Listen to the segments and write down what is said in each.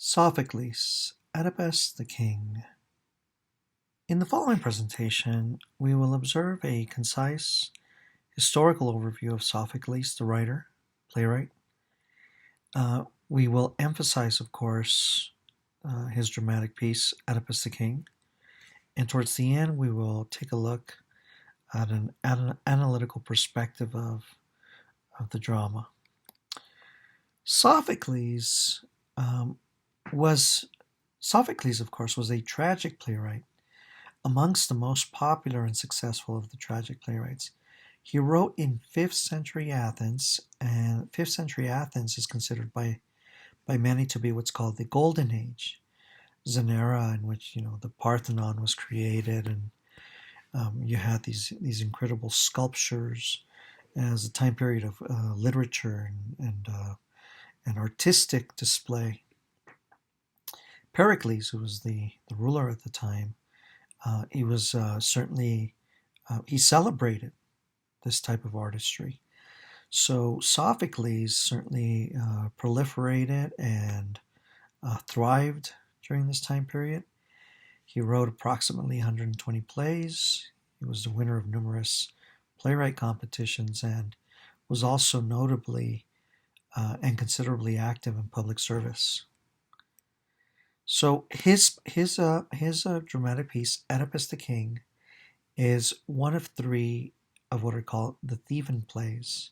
Sophocles, Oedipus the King. In the following presentation, we will observe a concise historical overview of Sophocles, the writer, playwright. We will emphasize, of course, his dramatic piece, Oedipus the King. And towards the end, we will take a look at an analytical perspective of the drama. Sophocles, of course, was a tragic playwright, amongst the most popular and successful of the tragic playwrights. He wrote in 5th century Athens, and 5th century Athens is considered by many to be what's called the Golden Age. It's an era in which the Parthenon was created, and you had these incredible sculptures as a time period of literature and artistic display. Pericles, who was the ruler at the time, he was certainly, he celebrated this type of artistry. So Sophocles certainly proliferated and thrived during this time period. He wrote approximately 120 plays. He was the winner of numerous playwright competitions and was also notably and considerably active in public service. So his dramatic piece, Oedipus the King, is one of 3 of what are called the Theban Plays.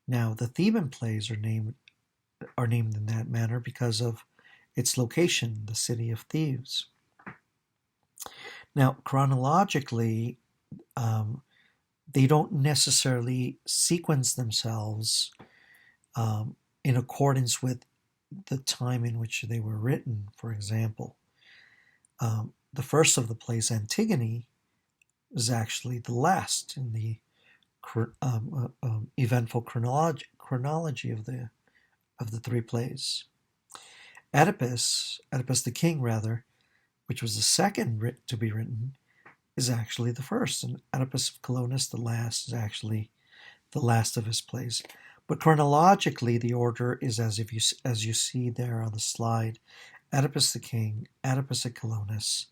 Now, the Theban Plays are named in that manner because of its location, the city of Thebes. Now, chronologically, they don't necessarily sequence themselves in accordance with the time in which they were written. For example, the first of the plays, Antigone, is actually the last in the eventful chronology of the 3 plays. Oedipus the King, rather, which was the second to be written, is actually the first, and Oedipus of Colonus, the last, is actually the last of his plays. But chronologically, the order is as you see there on the slide: Oedipus the King, Oedipus of Colonus,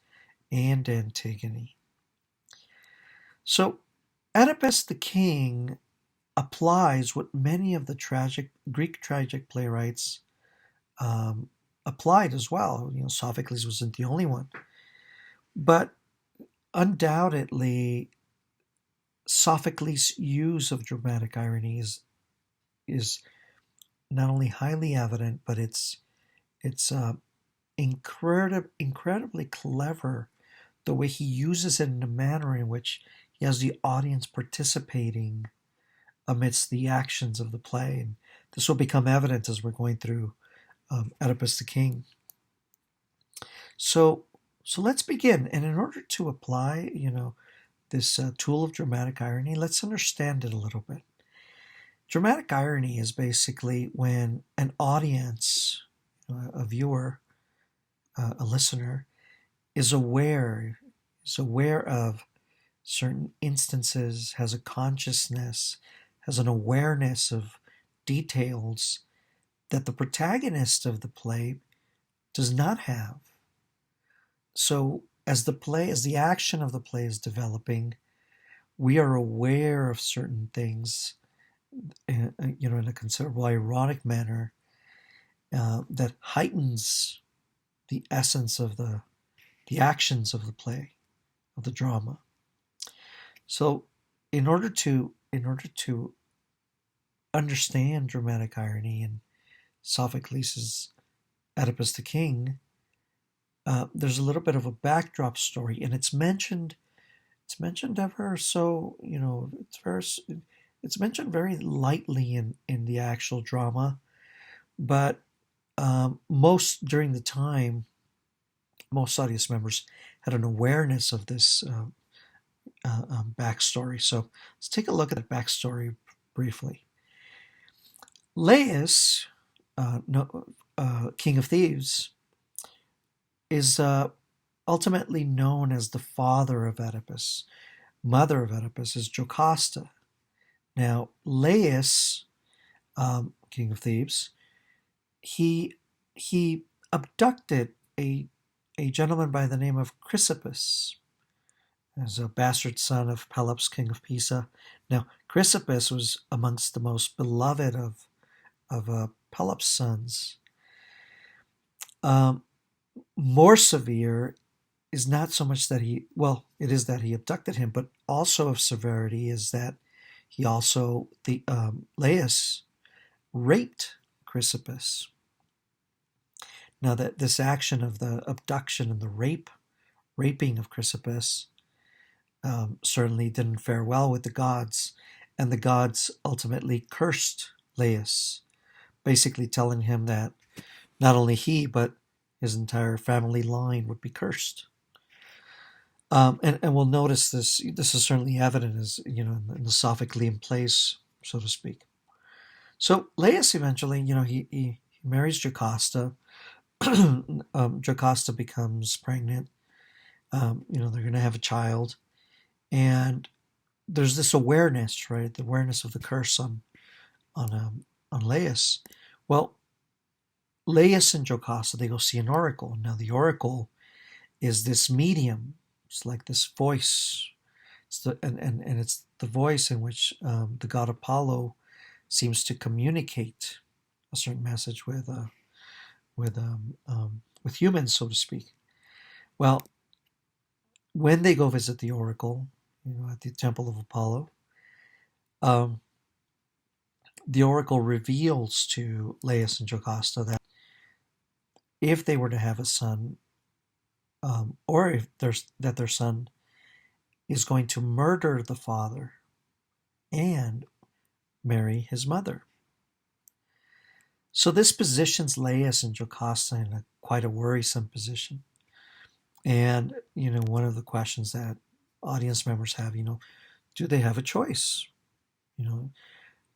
and Antigone. So Oedipus the King applies what many of the Greek tragic playwrights applied as well. Sophocles wasn't the only one, but undoubtedly, Sophocles' use of dramatic irony is not only highly evident, but it's incredibly clever, the way he uses it in a manner in which he has the audience participating amidst the actions of the play. And this will become evident as we're going through Oedipus the King. So let's begin. And in order to apply, this tool of dramatic irony, let's understand it a little bit. Dramatic irony is basically when an audience, a viewer, a listener, is aware of certain instances, has a consciousness, has an awareness of details that the protagonist of the play does not have. So as the action of the play is developing, we are aware of certain things, in a considerable ironic manner, that heightens the essence of the actions of the play, of the drama. So in order to understand dramatic irony in Sophocles' Oedipus the King, there's a little bit of a backdrop story, and it's mentioned ever so, it's mentioned very lightly in the actual drama, but during the time, most audience members had an awareness of this backstory. So let's take a look at that backstory briefly. Laius, King of Thebes, is ultimately known as the father of Oedipus. Mother of Oedipus is Jocasta. Now, Laius, King of Thebes, he abducted a gentleman by the name of Chrysippus as a bastard son of Pelops, king of Pisa. Now, Chrysippus was amongst the most beloved of Pelops' sons. More severe is not so much that it is that he abducted him, but also of severity is that he also, Laius, raped Chrysippus. Now that this action of the abduction and the raping of Chrysippus certainly didn't fare well with the gods, and the gods ultimately cursed Laius, basically telling him that not only he, but his entire family line would be cursed. And we'll notice this. This is certainly evident, as in the Sophoclean plays, so to speak. So Laius eventually, he marries Jocasta. Jocasta becomes pregnant. They're going to have a child, and there's this awareness, right? The awareness of the curse on Laius. Well, Laius and Jocasta, they go see an oracle. Now the oracle is this medium. It's like this voice. And it's the voice in which the god Apollo seems to communicate a certain message with humans, so to speak. Well, when they go visit the oracle, at the temple of Apollo, the oracle reveals to Laius and Jocasta that if they were to have a son, or if their son is going to murder the father and marry his mother. So this positions Laius and Jocasta in quite a worrisome position. And, one of the questions that audience members have, do they have a choice?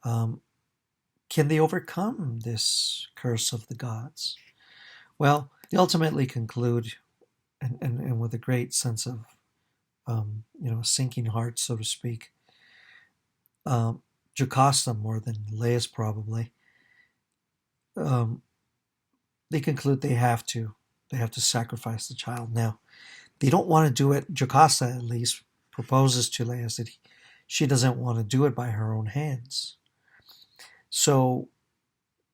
Can they overcome this curse of the gods? Well, they ultimately conclude, and with a great sense of, sinking heart, so to speak, Jocasta more than Laius probably, they conclude they have to sacrifice the child. Now, they don't want to do it. Jocasta, at least, proposes to Laius that she doesn't want to do it by her own hands. So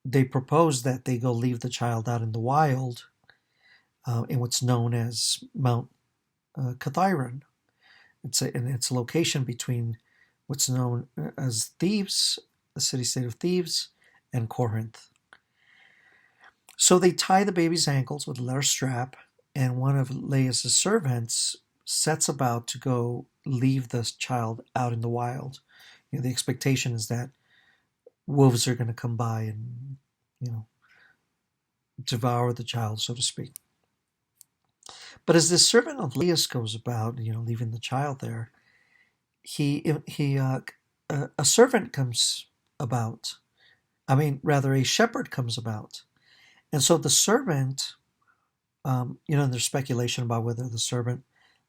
they propose that they go leave the child out in the wild in what's known as Mount Cathiron. It's a location between what's known as Thebes, the city-state of Thebes, and Corinth. So they tie the baby's ankles with a leather strap, and one of Laius' servants sets about to go leave the child out in the wild. The expectation is that wolves are going to come by and, devour the child, so to speak. But as this servant of Laius goes about, leaving the child there, a servant comes about. A shepherd comes about. And so the servant, and there's speculation about whether the servant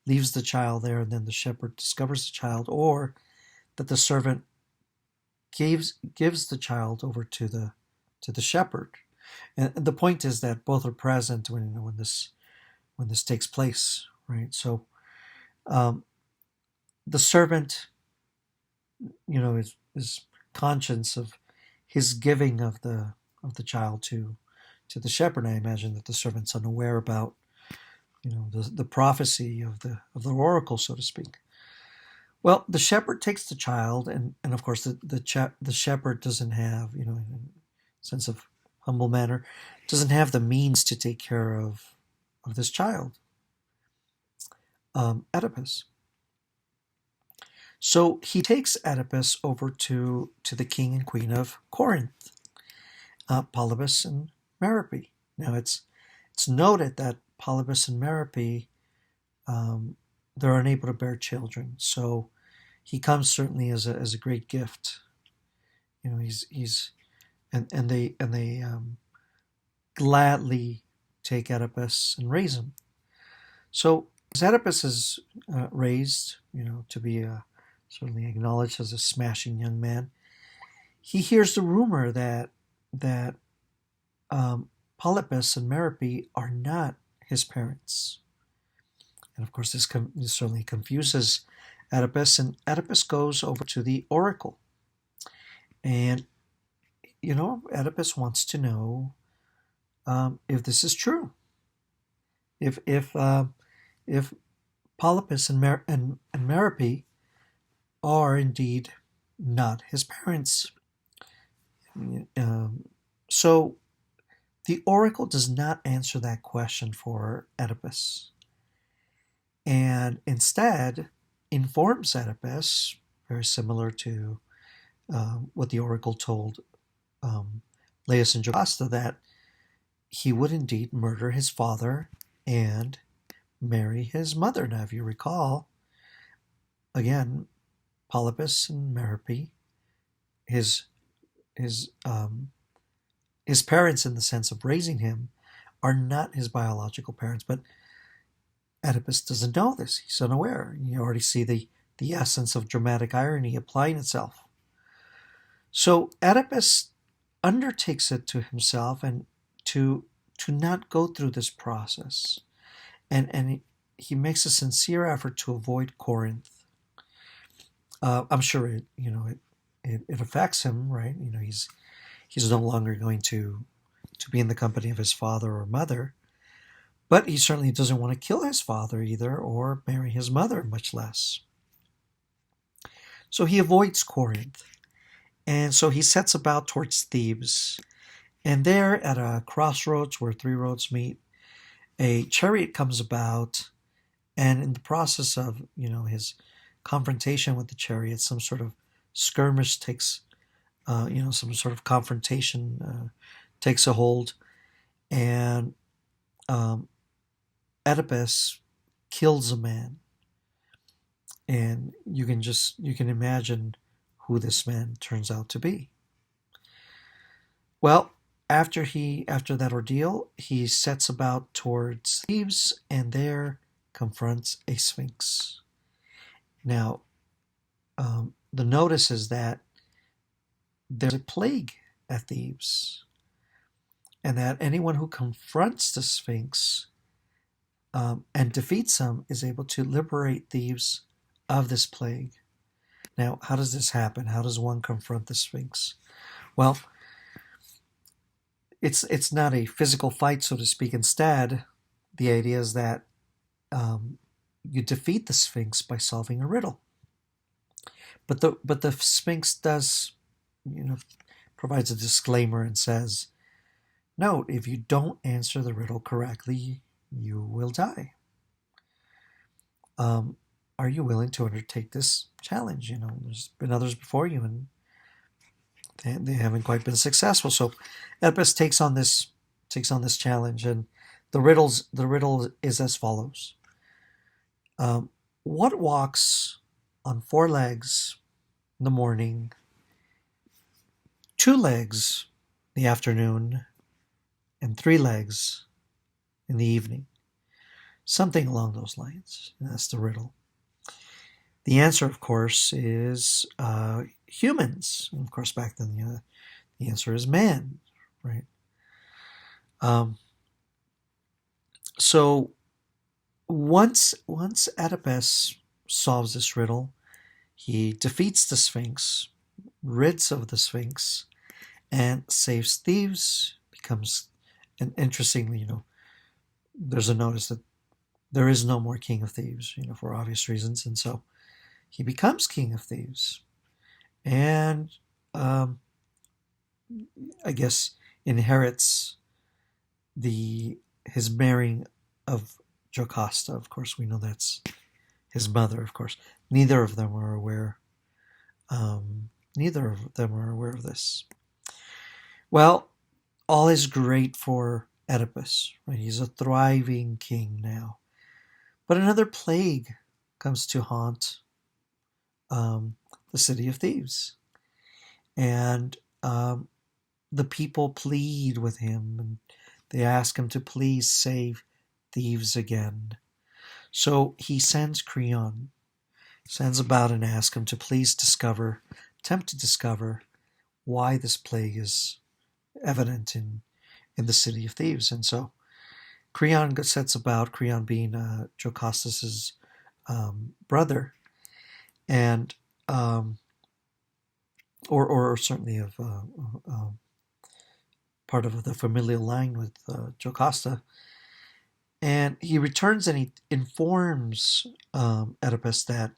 leaves the child there and then the shepherd discovers the child, or that the servant gives the child over to the shepherd. And the point is that both are present when this takes place, right? So the servant, is conscious of his giving of the child to the shepherd. I imagine that the servant's unaware about, the prophecy of the oracle, so to speak. Well, the shepherd takes the child, and of course the shepherd doesn't have, in a sense of humble manner, doesn't have the means to take care of this child, Oedipus. So he takes Oedipus over to the king and queen of Corinth, Polybus and Merope. Now it's noted that Polybus and Merope, they're unable to bear children, so he comes certainly as a great gift. He's and they gladly take Oedipus and raise him. So as Oedipus is raised, to be certainly acknowledged as a smashing young man, he hears the rumor that Polybus and Merope are not his parents. And of course, this certainly confuses Oedipus, and Oedipus goes over to the oracle. And, Oedipus wants to know if this is true. If Polybus and Merope are indeed not his parents. So the oracle does not answer that question for Oedipus, and instead informs Oedipus, very similar to what the oracle told Laius and Jocasta, that he would indeed murder his father and marry his mother. Now, if you recall, again, Polybus and Merope, his parents in the sense of raising him, are not his biological parents. But Oedipus doesn't know this. He's unaware. You already see the essence of dramatic irony applying itself. So Oedipus undertakes it to himself and to not go through this process. And he makes a sincere effort to avoid Corinth. I'm sure it affects him, right? He's no longer going to be in the company of his father or mother, but he certainly doesn't want to kill his father either, or marry his mother, much less. So he avoids Corinth, and so he sets about towards Thebes. And there, at a crossroads where three roads meet, a chariot comes about, and in the process of his confrontation with the chariot, some sort of skirmish takes, some sort of confrontation takes a hold, and Oedipus kills a man, and you can imagine who this man turns out to be. Well, after that ordeal, he sets about towards Thebes, and there confronts a sphinx. Now, the notice is that there's a plague at Thebes, and that anyone who confronts the sphinx and defeats him is able to liberate Thebes of this plague. Now, how does this happen? How does one confront the sphinx? Well, it's not a physical fight, so to speak. Instead, the idea is that you defeat the sphinx by solving a riddle. But the sphinx does, provides a disclaimer and says, note, if you don't answer the riddle correctly, you will die. Are you willing to undertake this challenge? There's been others before you, and they haven't quite been successful. So Oedipus takes on this challenge, and the riddle is as follows: what walks on 4 legs in the morning, 2 legs in the afternoon, and 3 legs in the evening? Something along those lines. That's the riddle. The answer, of course, is humans. And of course, back then, the answer is man, right? So once Oedipus solves this riddle, he defeats the Sphinx, rids of the Sphinx, and saves Thebes. And interestingly, there's a notice that there is no more king of Thebes, for obvious reasons, and so he becomes king of Thebes, and I guess inherits his marrying of Jocasta. Of course, we know that's his mother. Of course, neither of them are aware. Neither of them are aware of this. Well, all is great for Oedipus, right? He's a thriving king now. But another plague comes to haunt the city of Thebes. And the people plead with him, and they ask him to please save Thebes again. So he sends Creon, sends about and asks him to please attempt to discover why this plague is evident in in the city of Thebes. And so Creon sets about, Creon being Jocasta's brother, and or certainly of part of the familial line with Jocasta. And he returns and he informs Oedipus that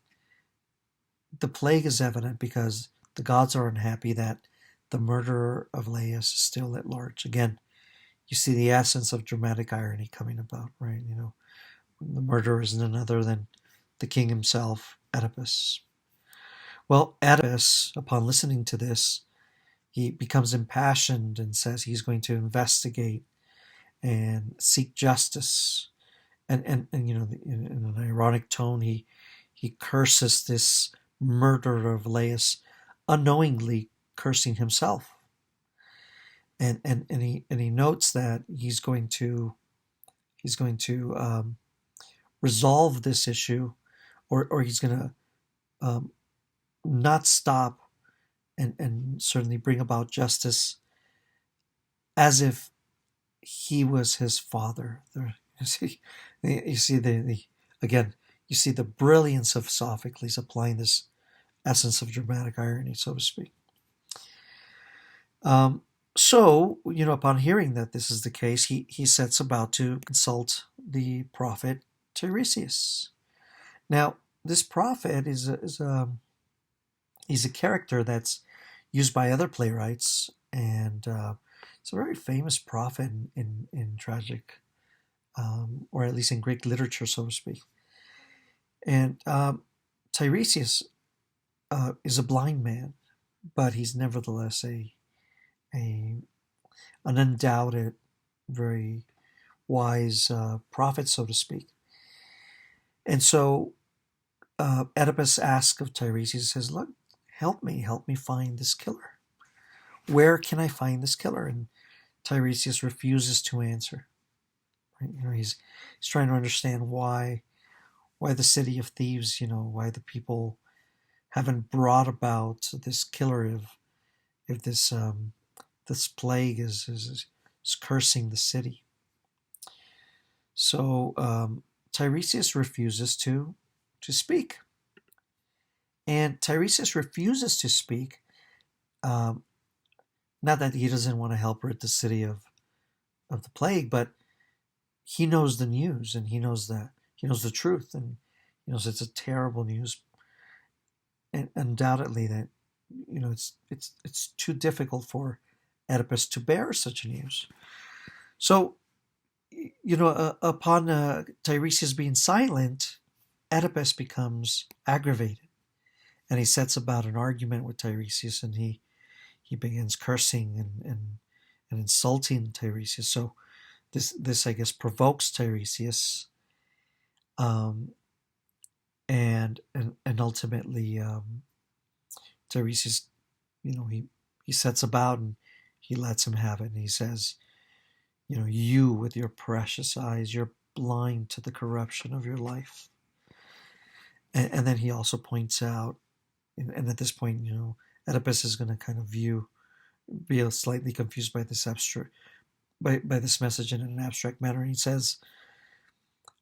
the plague is evident because the gods are unhappy that the murderer of Laius is still at large. Again, you see the essence of dramatic irony coming about, right? You know, the murderer is none other than the king himself, Oedipus. Well, Oedipus, upon listening to this, he becomes impassioned and says he's going to investigate and seek justice. And you know, in an ironic tone, he curses this murderer of Laius, unknowingly cursing himself. And he notes that he's going to resolve this issue, or he's going to not stop and certainly bring about justice as if he was his father. You see again, you see the brilliance of Sophocles applying this essence of dramatic irony, so to speak. So, you know, upon hearing that this is the case, he sets about to consult the prophet Tiresias. Now, this prophet he's a character that's used by other playwrights, and it's a very famous prophet in tragic, or at least in Greek literature, so to speak. And Tiresias is a blind man, but he's nevertheless an undoubted, very wise prophet, so to speak. And so Oedipus asks of Tiresias, says, "Look, help me find this killer. Where can I find this killer?" And Tiresias refuses to answer. Right? You know, he's trying to understand why the city of Thebes, you know, why the people haven't brought about this killer if this this plague is cursing the city. So Tiresias refuses to speak. And Tiresias refuses to speak, not that he doesn't want to help rid the city of the plague, but he knows the news, and he knows the truth, and he knows it's a terrible news, and undoubtedly that, you know, it's too difficult for Oedipus to bear such news. So, you know, upon Tiresias being silent, Oedipus becomes aggravated, and he sets about an argument with Tiresias, and he begins cursing and insulting Tiresias. So this I guess provokes Tiresias, and ultimately Tiresias, you know, he sets about and he lets him have it, and he says, you know, "You with your precious eyes, you're blind to the corruption of your life." And then he also points out, and at this point, you know, Oedipus is going to kind of be slightly confused by this by this message in an abstract manner. And he says,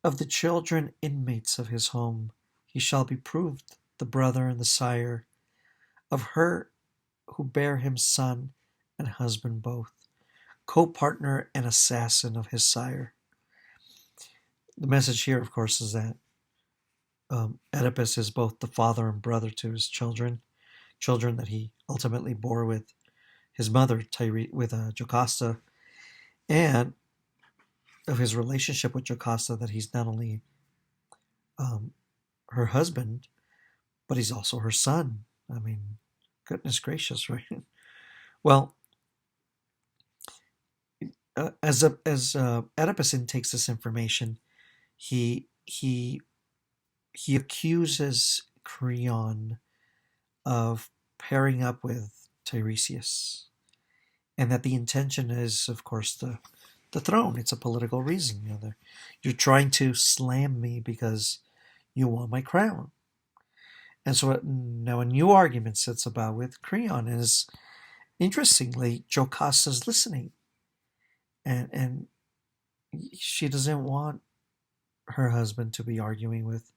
"Of the children inmates of his home, he shall be proved the brother and the sire of her who bare him son and husband both, co-partner and assassin of his sire." The message here, of course, is that Oedipus is both the father and brother to his children that he ultimately bore with his mother, Jocasta, and of his relationship with Jocasta, that he's not only her husband, but he's also her son. I mean, goodness gracious, right? Well, as Oedipus intakes this information, he accuses Creon of pairing up with Tiresias, and that the intention is, of course, the throne. It's a political reason. You know, you're trying to slam me because you want my crown. And so now a new argument sits about with Creon, and is, interestingly, Jocasta's listening. and she doesn't want her husband to be arguing with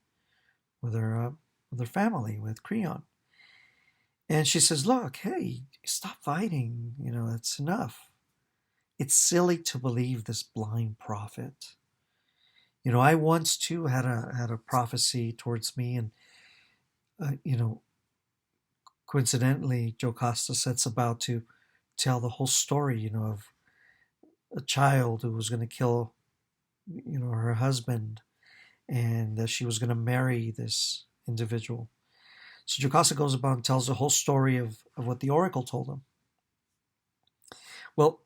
her family, with Creon. And she says, "Look, hey, stop fighting. That's enough. It's silly to believe this blind prophet. I once too had a prophecy towards me, and uh, you know, coincidentally, Jocasta sets about to tell the whole story, of a child who was going to kill, her husband, and that she was going to marry this individual. So Jocasta goes about and tells the whole story of what the oracle told him. Well,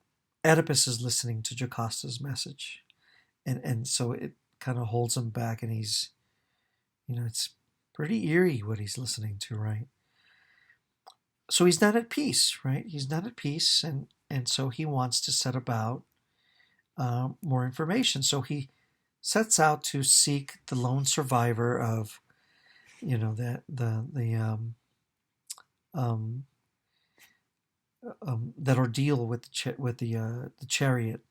Oedipus is listening to Jocasta's message, and so it kind of holds him back, and he's, it's pretty eerie what he's listening to, right? So he's not at peace, right? He's not at peace, and so he wants to set about more information. So he sets out to seek the lone survivor of, um, that ordeal with the chariot,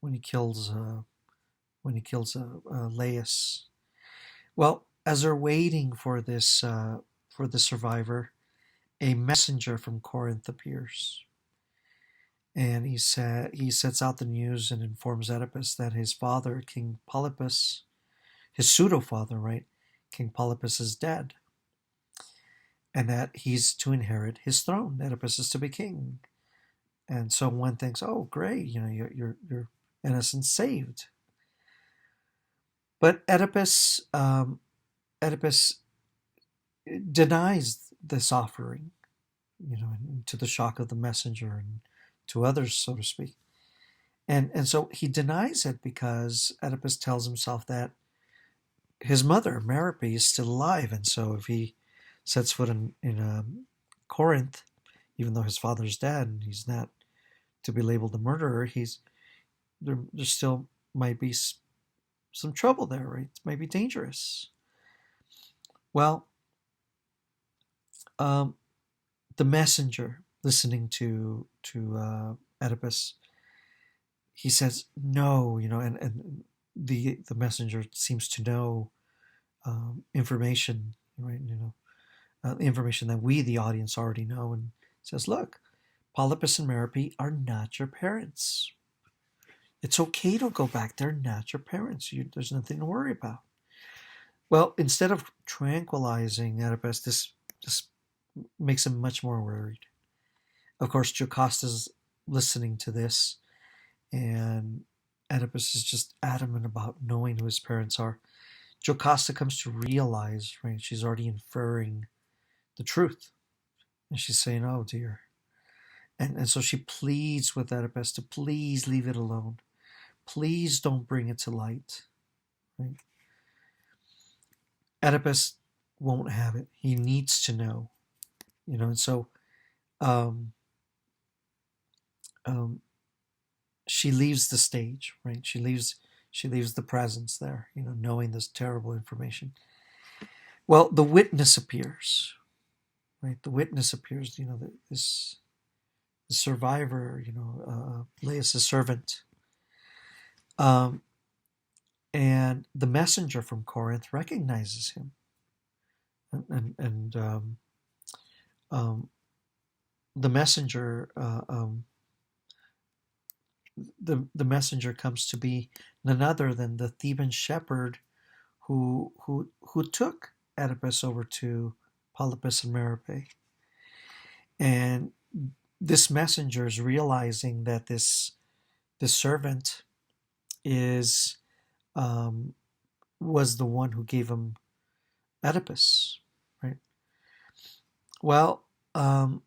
when he kills Laius. Well, as they're waiting for the survivor, a messenger from Corinth appears, and he sets out the news and informs Oedipus that his father, King Polybus, his pseudo father, right, King Polybus, is dead, and that he's to inherit his throne. Oedipus is to be king, and so one thinks, "Oh, great! You're innocent saved." But Oedipus denies this offering, to the shock of the messenger and to others, so to speak. And so he denies it because Oedipus tells himself that his mother, Merope, is still alive. And so if he sets foot in Corinth, even though his father's dead and he's not to be labeled a murderer, there still might be some trouble there, right? It might be dangerous. Well, the messenger, listening to Oedipus, he says no, and the messenger seems to know information, right? Information that we, the audience, already know, and says, "Look, Polybus and Merope are not your parents. It's okay to go back. They're not your parents. There's nothing to worry about." Well, instead of tranquilizing Oedipus, this makes him much more worried. Of course, Jocasta's listening to this, and Oedipus is just adamant about knowing who his parents are. Jocasta comes to realize, right, she's already inferring the truth. And she's saying, "Oh dear." And so she pleads with Oedipus to please leave it alone. Please don't bring it to light. Right? Oedipus won't have it. He needs to know. And so um, um, she leaves the stage, right? She leaves the presence there, knowing this terrible information. Well, the witness appears, right? The witness appears, this the survivor, Laius' servant. And the messenger from Corinth recognizes him. And the messenger the messenger comes to be none other than the Theban shepherd who took Oedipus over to Polybus and Merope. And this messenger is realizing that this servant is was the one who gave him Oedipus, right? Well, the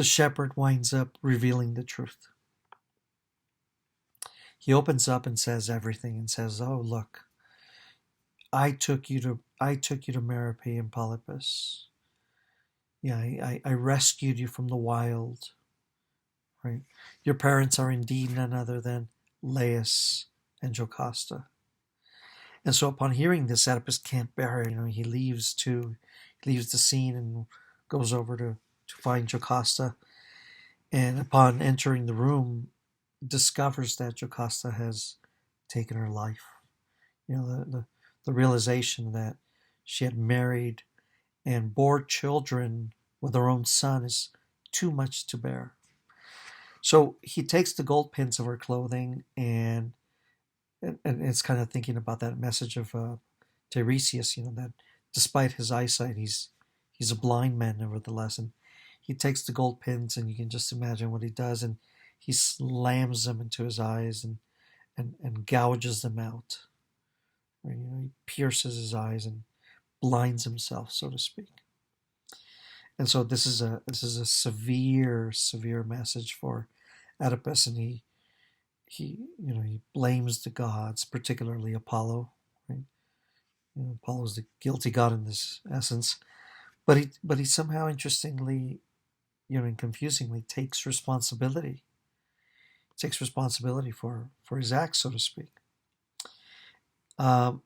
shepherd winds up revealing the truth. He opens up and says everything, and says, "Oh, look, I took you to Merope and Polybus. Yeah, I rescued you from the wild. Right? Your parents are indeed none other than Laius and Jocasta." And so upon hearing this, Oedipus can't bear it. He leaves the scene and goes over to find Jocasta. and upon entering the room, discovers that Jocasta has taken her life. The realization that she had married and bore children with her own son is too much to bear. So he takes the gold pins of her clothing, and it's kind of thinking about that message of Tiresias, that despite his eyesight, he's a blind man nevertheless. And he takes the gold pins, and you can just imagine what he does, and he slams them into his eyes and gouges them out. Right? He pierces his eyes and blinds himself, so to speak. And so this is a severe message for Oedipus, and he blames the gods, particularly Apollo. Right? Apollo's the guilty god in this essence, but he somehow, interestingly, and confusingly, takes responsibility. Takes responsibility for his acts, so to speak. Um,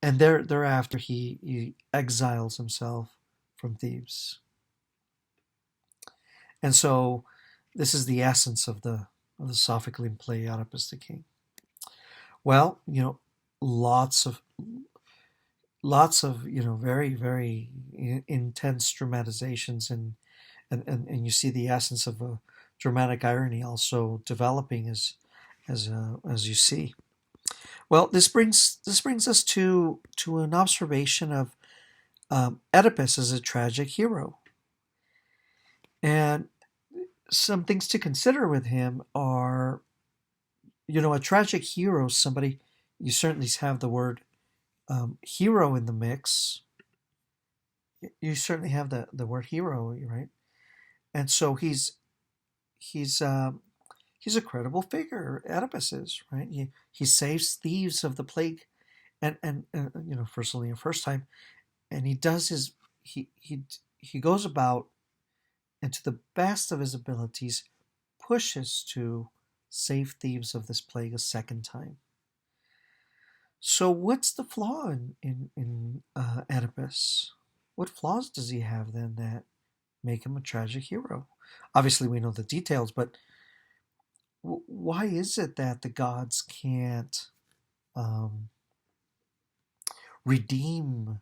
and thereafter, he exiles himself from Thebes. And so, this is the essence of the Sophoclean play Oedipus the King. Well, lots of very very intense dramatizations, and you see the essence of a dramatic irony also developing as you see. Well, this brings us to an observation of Oedipus as a tragic hero, and some things to consider with him are, a tragic hero, somebody, you certainly have the word hero in the mix. You certainly have the word hero, right? And so he's a credible figure. Oedipus is, right. He saves Thebes of the plague, and firstly the first time, and he does his he goes about, and to the best of his abilities, pushes to save Thebes of this plague a second time. So what's the flaw in Oedipus? What flaws does he have then that make him a tragic hero? Obviously, we know the details, but why is it that the gods can't um, redeem,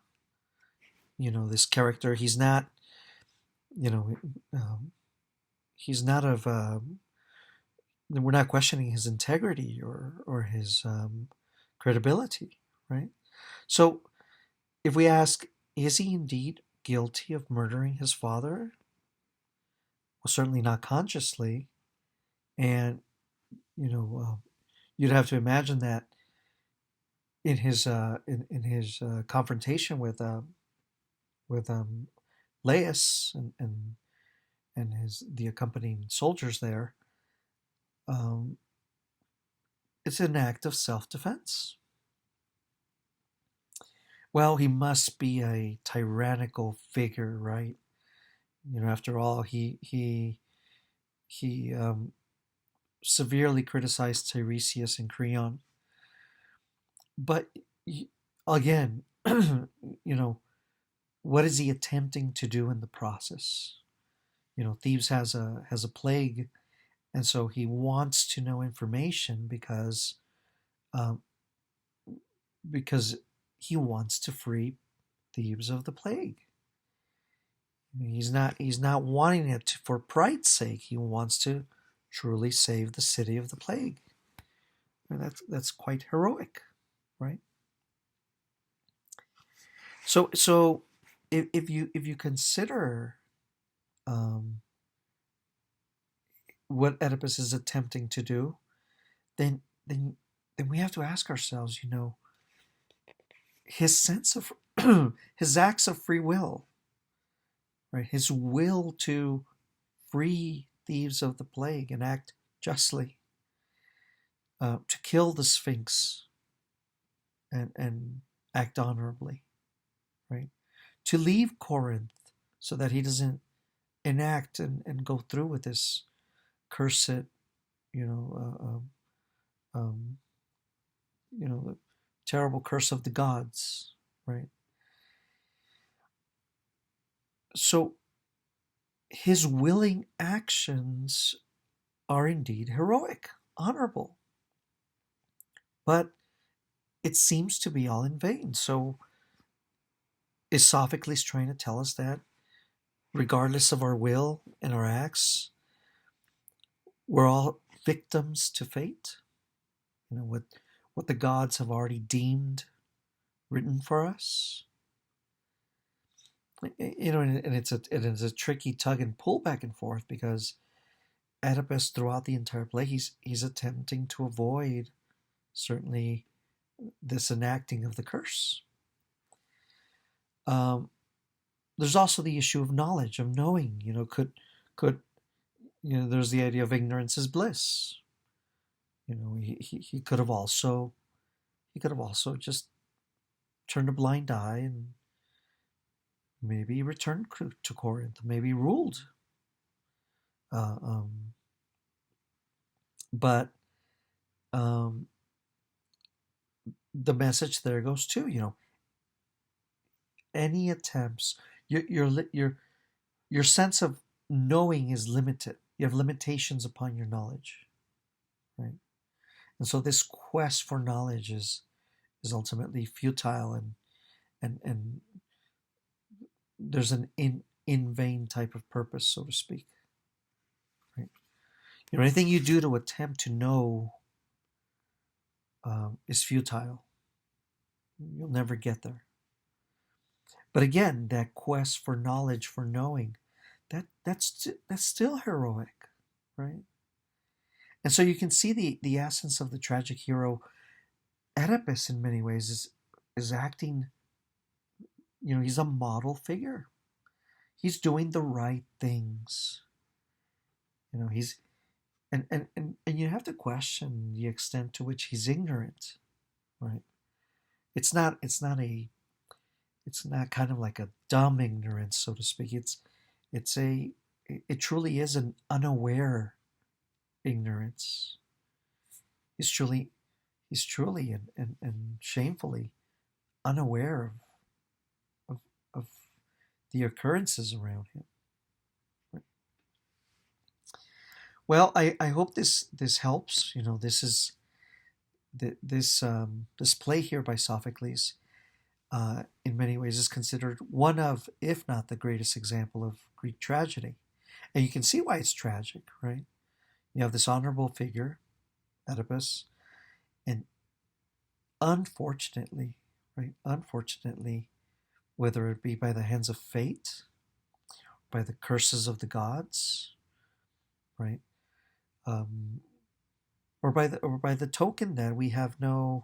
this character? He's not, you know, um, he's not of. We're not questioning his integrity or his credibility, right? So, if we ask, is he indeed guilty of murdering his father? Well, certainly not consciously, and you'd have to imagine that in his confrontation with Laius and the accompanying soldiers there, um, it's an act of self-defense. Well, he must be a tyrannical figure, right? After all, he severely criticized Tiresias and Creon. But again, what is he attempting to do in the process? Thebes has a plague, and so he wants to know information um, because he wants to free Thebes of the plague. He's not wanting it for pride's sake. He wants to truly save the city of the plague. And that's quite heroic, right? So if you consider um, what Oedipus is attempting to do, then then then we have to ask ourselves, his sense of his acts of free will, right? His will to free Thebes of the plague and act justly, to kill the Sphinx and act honorably, right? To leave Corinth so that he doesn't enact and go through with this cursed, you know, um, the terrible curse of the gods, right? So his willing actions are indeed heroic, honorable, but it seems to be all in vain. So is Sophocles trying to tell us that regardless of our will and our acts, we're all victims to fate? What the gods have already deemed written for us? And it's a tricky tug and pull back and forth, because Oedipus, throughout the entire play, he's attempting to avoid, certainly, this enacting of the curse. There's also the issue of knowledge, of knowing. Could there's the idea of ignorance is bliss. He could have also just turned a blind eye and maybe returned to Corinth, maybe ruled. But the message there goes too. Any attempts, your sense of knowing is limited. You have limitations upon your knowledge, right? And so this quest for knowledge is ultimately futile, and there's an in vain type of purpose, so to speak. Right? Anything you do to attempt to know is futile. You'll never get there. But again, that quest for knowledge, for knowing, that's still heroic, right? And so you can see the essence of the tragic hero. Oedipus, in many ways, is acting. He's a model figure. He's doing the right things. He's and you have to question the extent to which he's ignorant, right? It's not kind of like a dumb ignorance, so to speak. It truly is an unaware ignorance. He's truly and shamefully unaware of the occurrences around him. Well, I hope this helps. This is this play here by Sophocles. In many ways, is considered one of, if not the greatest example of Greek tragedy. And you can see why it's tragic, right? You have this honorable figure, Oedipus, and unfortunately, whether it be by the hands of fate, by the curses of the gods, right, or by the token that we have that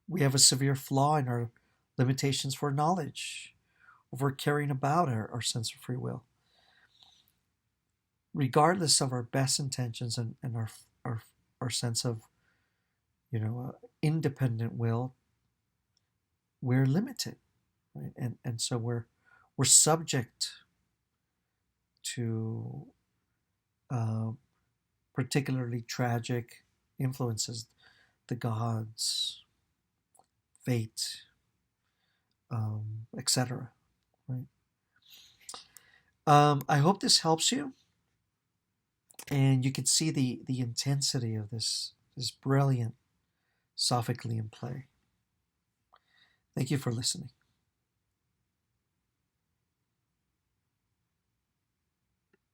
we have a severe flaw in our limitations for knowledge, over caring about our sense of free will. Regardless of our best intentions and our sense of independent will, we're limited, right? And so we're subject to particularly tragic influences, the gods, fate, etc. Right? I hope this helps you, and you can see the intensity of this brilliant Sophoclean play. Thank you for listening.